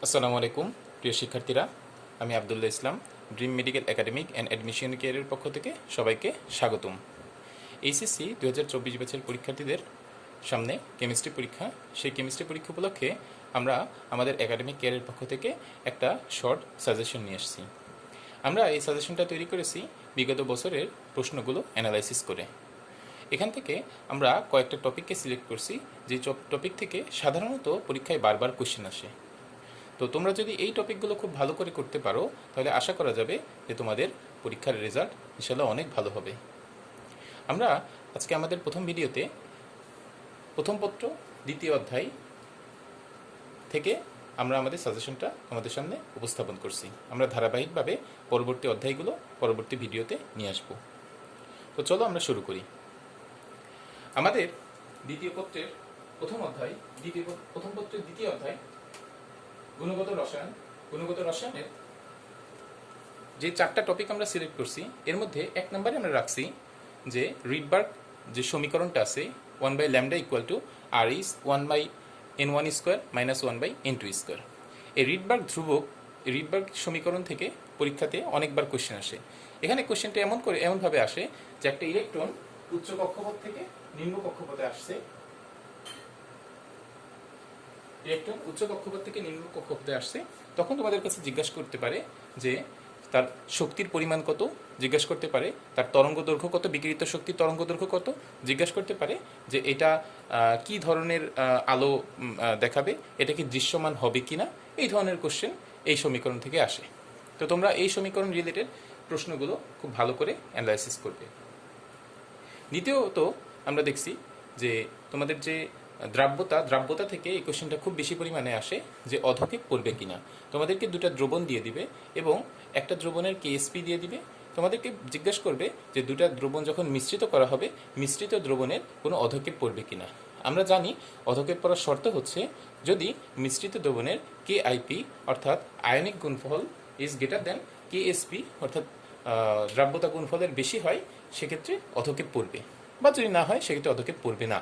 আসসালামু আলাইকুম প্রিয় শিক্ষার্থীরা, আমি Abdullah Islam dream medical academic and admission কেয়ারের পক্ষ থেকে সবাইকে স্বাগতম। এইচএসসি 2024 ব্যাচের পরীক্ষার্থীদের সামনে কেমিস্ট্রি পরীক্ষা। সেই কেমিস্ট্রি পরীক্ষা উপলক্ষে আমরা আমাদের একাডেমিক কেয়ারের পক্ষ থেকে একটা শর্ট সাজেশন নিয়ে এসেছি। আমরা এই সাজেশনটা তৈরি করেছি বিগত বছরের প্রশ্নগুলো অ্যানালাইসিস করে। এখান থেকে আমরা কয়েকটা টপিককে সিলেক্ট করছি, যে টপিক থেকে সাধারণত পরীক্ষায় বারবার কোশ্চেন আসে। তো তোমরা যদি এই টপিকগুলো খুব ভালো করে করতে পারো, তাহলে আশা করা যাবে যে তোমাদের পরীক্ষার রেজাল্ট ইনশাল্লাহ অনেক ভালো হবে। আমরা আজকে আমাদের প্রথম ভিডিওতে প্রথম পত্র দ্বিতীয় অধ্যায় থেকে আমরা আমাদের সাজেশনটা আমাদের সামনে উপস্থাপন করছি। আমরা ধারাবাহিকভাবে পরবর্তী অধ্যায়গুলো পরবর্তী ভিডিওতে নিয়ে আসব। তো চলো আমরা শুরু করি। আমাদের দ্বিতীয় পত্রের প্রথম পত্রের দ্বিতীয় অধ্যায় গুণগত রসায়ন। গুণগত রসায়নের যে চারটা টপিক আমরা সিলেক্ট করছি, এর মধ্যে এক নম্বরে আমরা রাখছি যে রিডবার্গ যে সমীকরণটা আছে 1/λ = r is 1/n1² - 1/n2²। এই রিডবার্গ ধ্রুবক, রিডবার্গ সমীকরণ থেকে পরীক্ষাতে অনেকবার কোশ্চেন আসে। এখানে কোশ্চেনটা এমনভাবে আসে যে একটা ইলেকট্রন উচ্চ কক্ষপথ থেকে নিম্ন কক্ষপথে আসছে, ইলেকট্রন উচ্চ কক্ষপথ থেকে নিম্ন কক্ষপথে আসছে, তখন তোমাদের কাছে জিজ্ঞাসা করতে পারে যে তার শক্তির পরিমাণ কত, জিজ্ঞাসা করতে পারে তার তরঙ্গ দৈর্ঘ্য কত, বিকিরিত শক্তির তরঙ্গ দৈর্ঘ্য কত, জিজ্ঞাসা করতে পারে যে এটা কি ধরনের আলো দেখাবে, এটা কি দৃশ্যমান হবে কিনা। এই ধরনের কোশ্চেন এই সমীকরণ থেকে আসে। তো তোমরা এই সমীকরণ রিলেটেড প্রশ্নগুলো খুব ভালো করে অ্যানালাইসিস করবে। দ্বিতীয়ত আমরা দেখছি যে তোমাদের যে দ্রাব্যতা থেকে এই কোশ্চেনটা খুব বেশি পরিমাণে আসে যে অধক্ষেপ পড়বে কিনা। তোমাদেরকে দুটা দ্রবণ দিয়ে দিবে এবং একটা দ্রবণের কেএসপি দিয়ে দিবে। তোমাদেরকে জিজ্ঞাসা করবে যে দুটা দ্রবণ যখন মিশ্রিত করা হবে, মিশ্রিত দ্রবণের কোনো অধক্ষেপ পড়বে কিনা। আমরা জানি অধক্ষেপ পড়ার শর্ত হচ্ছে যদি মিশ্রিত দ্রবণের কেআইপি অর্থাৎ আয়নিক গুণফল ইজ গ্রেটার দ্যান কেএসপি অর্থাৎ দ্রাব্যতা গুণফলের বেশি হয়, সেক্ষেত্রে অধক্ষেপ পড়বে, বা যদি না হয় সেক্ষেত্রে অধক্ষেপ পড়বে না।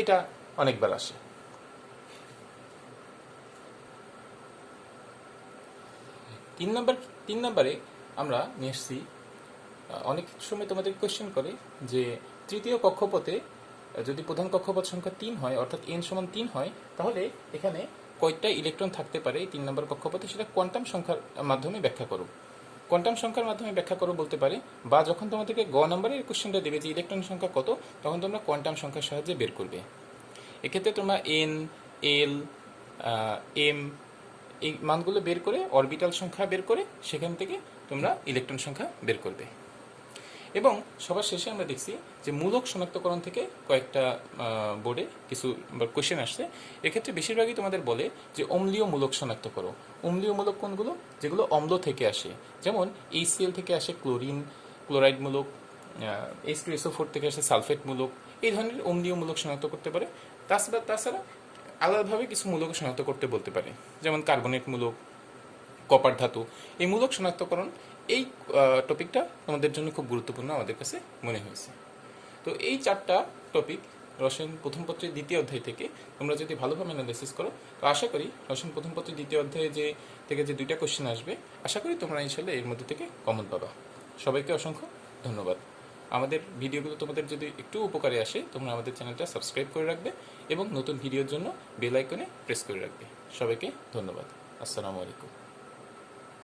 এটা অনেকবার আসে। তিন নম্বরে আমরা নিয়ে এসছি, অনেক সময় তোমাদের কোয়েশ্চেন করে যে তৃতীয় কক্ষপথে যদি প্রধান কক্ষপথ সংখ্যা 3 হয়, অর্থাৎ n = 3 হয়, তাহলে এখানে কয়টা ইলেকট্রন থাকতে পারে এই 3 নম্বর কক্ষপথে, সেটা কোয়ান্টাম সংখ্যার মাধ্যমে ব্যাখ্যা করো। কোয়ান্টাম সংখ্যার মাধ্যমে ব্যাখ্যা করো বলতে পারে, বা যখন তোমাদেরকে গ নম্বরের কোশ্চেনটা দেবে যে ইলেকট্রন সংখ্যা কত, তখন তোমরা কোয়ান্টাম সংখ্যার সাহায্যে বের করবে। এক্ষেত্রে তোমরা n, l, m এই মানগুলো বের করে অরবিটাল সংখ্যা বের করে সেখান থেকে তোমরা ইলেকট্রন সংখ্যা বের করবে। এবং সবার শেষে আমরা দেখছি যে মূলক শনাক্তকরণ থেকে কয়েকটা বোর্ডে কিছু কোশ্চেন আসছে। এক্ষেত্রে বেশিরভাগই তোমাদের বলে যে অম্লীয় মূলক শনাক্ত করো। অম্লীয় মূলক কোনগুলো? যেগুলো অম্ল থেকে আসে, যেমন HCl থেকে আসে ক্লোরিন, ক্লোরাইড মূলক, H2SO4 থেকে আসে সালফেট মূলক। এই ধরনের অম্লীয় মূলক শনাক্ত করতে পারে। তাছাড়া আলাদাভাবে কিছু মূলক শনাক্ত করতে বলতে পারে, যেমন কার্বনেট মূলক, কপার ধাতু। এই মূলক শনাক্তকরণ এই টপিকটা তোমাদের জন্য খুব গুরুত্বপূর্ণ আমাদের কাছে মনে হয়েছে। তো এই চারটা টপিক রসায়ন প্রথম পত্রের দ্বিতীয় অধ্যায় থেকে তোমরা যদি ভালোভাবে অ্যানালাইসিস করো, তো আশা করি রসায়ন প্রথম পত্রের দ্বিতীয় অধ্যায়ে যে দুইটা কোশ্চেন আসবে, আশা করি তোমরা ইনশাল্লাহ এর মধ্যে থেকে কমন পাবা। সবাইকে অসংখ্য ধন্যবাদ। আমাদের ভিডিওগুলো তোমাদের যদি একটু উপকারে আসে, তোমরা আমাদের চ্যানেলটা সাবস্ক্রাইব করে রাখবে এবং নতুন ভিডিওর জন্য বেল আইকনে প্রেস করে রাখবে। সবাইকে ধন্যবাদ। আসসালামু আলাইকুম।